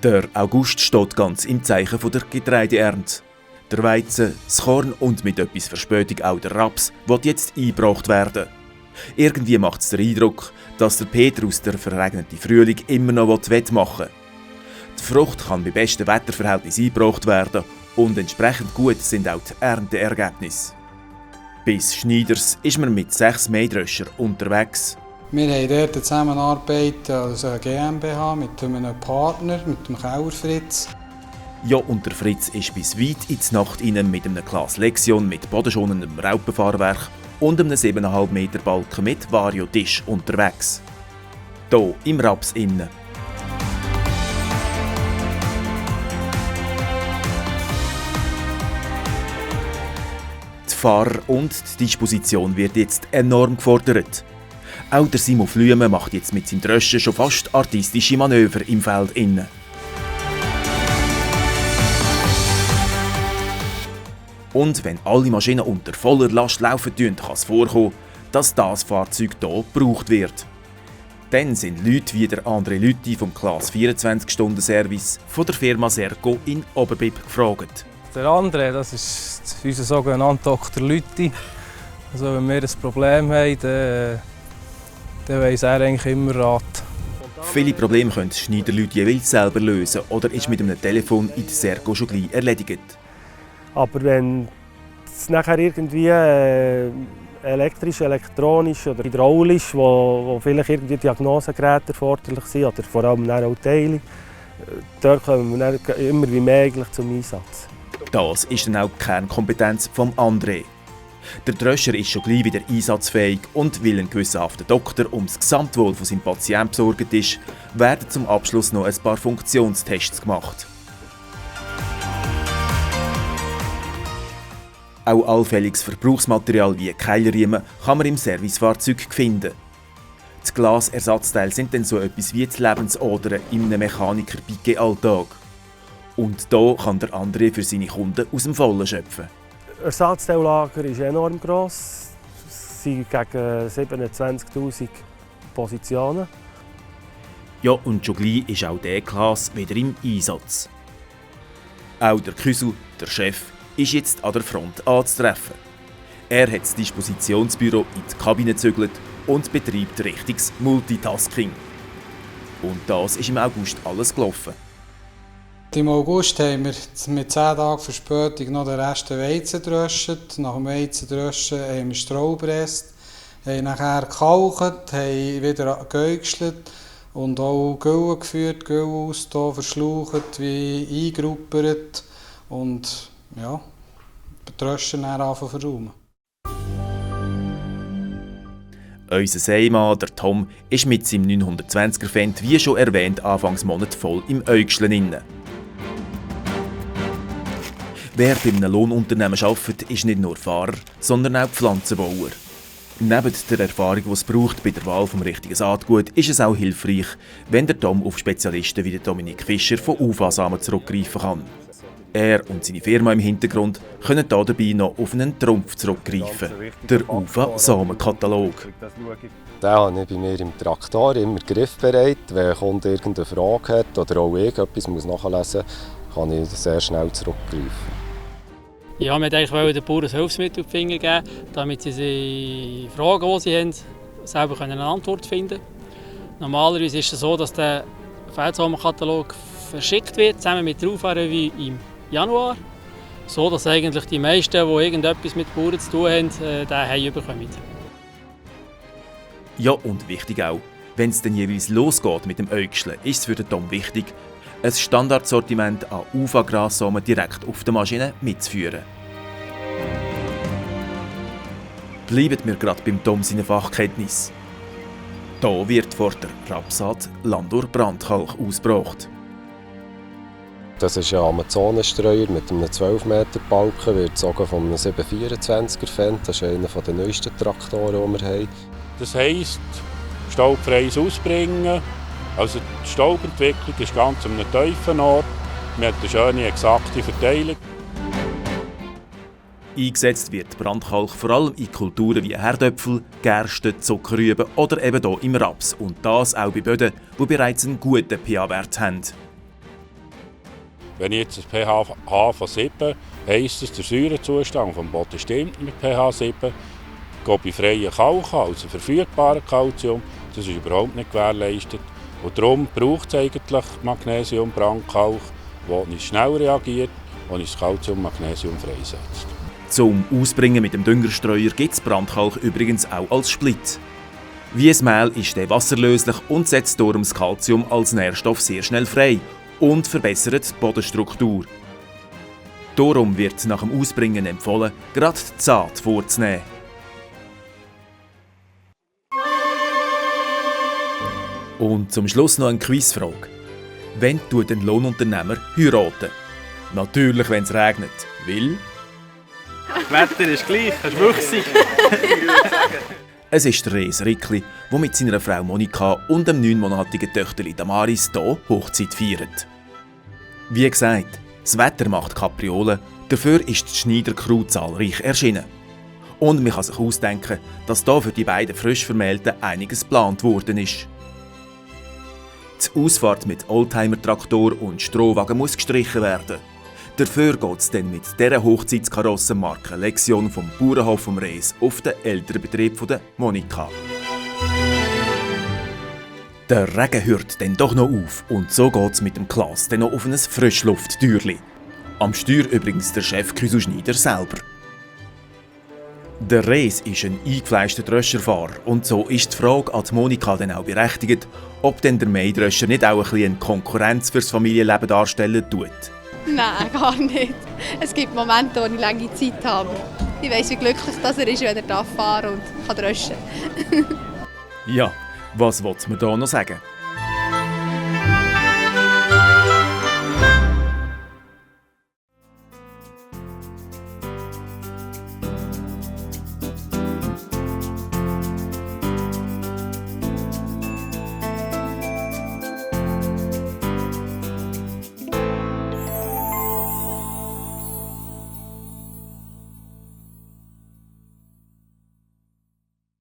Der August steht ganz im Zeichen der Getreideernte. Der Weizen, das Korn und mit etwas Verspätung auch der Raps wird jetzt eingebracht werden. Irgendwie macht es den Eindruck, dass der Peter aus der verregneten Frühling immer noch wettmachen will. Die Frucht kann bei bestem Wetterverhältnis eingebracht werden und entsprechend gut sind auch die Ernteergebnisse. Bis Schneiders ist man mit 6 Mähdröschern unterwegs. Wir haben dort eine Zusammenarbeit als eine GmbH mit einem Partner, mit dem Kauer Fritz. Ja, und der Fritz ist bis weit in die Nacht hinein mit einem Glas Lexion mit bodenschonendem Raupenfahrwerk und einem 7,5 Meter Balken mit Vario-Tisch unterwegs. Hier im Raps innen. Die Fahrer und die Disposition wird jetzt enorm gefordert. Auch der Simon Flüme macht jetzt mit seinem Dröschen schon fast artistische Manöver im Feld innen. Und wenn alle Maschinen unter voller Last laufen, kann es vorkommen, dass das Fahrzeug hier gebraucht wird. Dann sind Leute wie der André Lütti vom Class 24-Stunden-Service von der Firma Serco in Oberbib gefragt. Der André, das ist unser sogenannter Dr. Lütti. Also wenn wir ein Problem haben, dann weiss er eigentlich immer Rat. Viele Probleme können die Schneiderleute jeweils selber lösen oder ist mit einem Telefon in der Serco schon gleich erledigt. Aber wenn es nachher irgendwie elektrisch, elektronisch oder hydraulisch, wo vielleicht irgendwie Diagnosegeräte erforderlich sind oder vor allem auch Teile, dort kommen wir dann immer wie möglich zum Einsatz. Das ist dann auch die Kernkompetenz von André. Der Dröscher ist schon gleich wieder einsatzfähig und weil ein gewissenhafter Doktor um das Gesamtwohl von seinem Patienten besorgt ist, werden zum Abschluss noch ein paar Funktionstests gemacht. Auch allfälliges Verbrauchsmaterial wie Keilriemen kann man im Servicefahrzeug finden. Die Glasersatzteile sind dann so etwas wie die Lebensadern in einem Mechaniker-Piquet-Alltag. Und hier kann der André für seine Kunden aus dem Vollen schöpfen. Das Ersatzteillager ist enorm gross. Es sind gegen 27'000 Positionen. Ja, und schon gleich ist auch dieser Klasse wieder im Einsatz. Auch der Küsel, der Chef, ist jetzt an der Front anzutreffen. Er hat das Dispositionsbüro in die Kabine gezügelt und betreibt richtiges Multitasking. Und das ist im August alles gelaufen. Im August haben wir mit 10 Tagen Verspätung noch den Rest Weizen gedröscht. Nach dem Weizendröschen haben wir Stroh gepresst, haben nachher gekalkt, haben wieder geäugelt und auch Gülle geführt, Gülle ausgetan, verschlaucht, wie eingruppert und ja, Dröschen dann anfangen zu verräumen. Unser Seemann, der Tom, ist mit seinem 920er Fendt, wie schon erwähnt, Anfangsmonat voll im Äugscheln inne. Wer bei einem Lohnunternehmen arbeitet, ist nicht nur Fahrer, sondern auch Pflanzenbauer. Neben der Erfahrung, die es braucht bei der Wahl des richtigen Saatgut, ist es auch hilfreich, wenn der Tom auf Spezialisten wie der Dominik Fischer von UFA-Samen zurückgreifen kann. Er und seine Firma im Hintergrund können dabei noch auf einen Trumpf zurückgreifen, der UFA-Samenkatalog. Den habe ich bei mir im Traktor immer griffbereit. Wenn ein Kunde irgendeine Frage hat oder auch ich etwas nachlesen muss, kann ich sehr schnell zurückgreifen. Ja, wir wollten den Bauern ein Hilfsmittel auf die Finger geben, damit sie die Fragen, die sie haben, selber eine Antwort finden können. Normalerweise ist es so, dass der Feldsamenkatalog verschickt wird, zusammen mit der UFA-Revue im Januar, so dass eigentlich die meisten, die irgendetwas mit Bauern zu tun haben, den bekommen. Ja, und wichtig auch, wenn es dann jeweils losgeht mit dem Äugscheln, ist es für den Tom wichtig, ein Standardsortiment an UFA-Grassamen direkt auf der Maschine mitzuführen. Bleiben wir gerade beim Tom seiner Fachkenntnis. Hier wird vor der Rapsaat Landor Brandkalk ausgebracht. Das ist ein Amazonenstreuer mit einem 12 Meter Balken, wird gezogen von einem 724er Fendt. Das ist einer der neuesten Traktoren, die wir haben. Das heisst, staubfreies Ausbringen. Also die Staubentwicklung ist ganz an einem tiefen Ort. Wir haben eine schöne, exakte Verteilung. Eingesetzt wird Brandkalk vor allem in Kulturen wie Herdöpfel, Gerste, Zuckerrüben oder eben hier im Raps. Und das auch bei Böden, die bereits einen guten pH-Wert haben. Wenn ich jetzt ein pH von 7 heisst es, der Säurezustand des Bodens stimmt mit pH 7. Geht bei freien Kalk, also verfügbaren Calcium, das ist überhaupt nicht gewährleistet. Und darum braucht es eigentlich Magnesium-Brandkalk, der nicht schnell reagiert und das Calcium-Magnesium freisetzt. Zum Ausbringen mit dem Düngerstreuer gibt es Brandkalk übrigens auch als Split. Wie das Mehl ist der wasserlöslich und setzt darum das Calcium als Nährstoff sehr schnell frei und verbessert die Bodenstruktur. Darum wird nach dem Ausbringen empfohlen, gerade die Saat vorzunehmen. Und zum Schluss noch eine Quizfrage. Wann tut ein Lohnunternehmer heiraten? Natürlich, wenn es regnet. Weil? Das Wetter ist gleich, es ist wüchsig. Es ist der Rees Rickli, der mit seiner Frau Monika und dem 9-monatigen Töchterli Damaris hier Hochzeit feiert. Wie gesagt, das Wetter macht Kapriolen, dafür ist die Schneider-Crew zahlreich erschienen. Und man kann sich ausdenken, dass hier für die beiden frisch Vermählten einiges geplant worden ist. Die Ausfahrt mit Oldtimer-Traktor und Strohwagen muss gestrichen werden. Dafür geht es dann mit dieser Hochzeitskarossenmarke Lexion vom Bauernhof vom Rees auf den Elternbetrieb von der Monika. Der Regen hört dann doch noch auf und so geht es mit dem Klaas dann noch auf ein Frischlufttürli. Am Steuer übrigens der Chef Küselschneider selber. Der Rees ist ein eingefleischter Dröscherfahrer und so ist die Frage an die Monika dann auch berechtigt, ob denn der Mähdröscher nicht auch ein bisschen eine Konkurrenz fürs Familienleben darstellen tut. Nein, gar nicht. Es gibt Momente, wo ich lange Zeit habe. Ich weiss, wie glücklich das er ist, wenn er fahren und dröschen kann. Ja, was will man da noch sagen?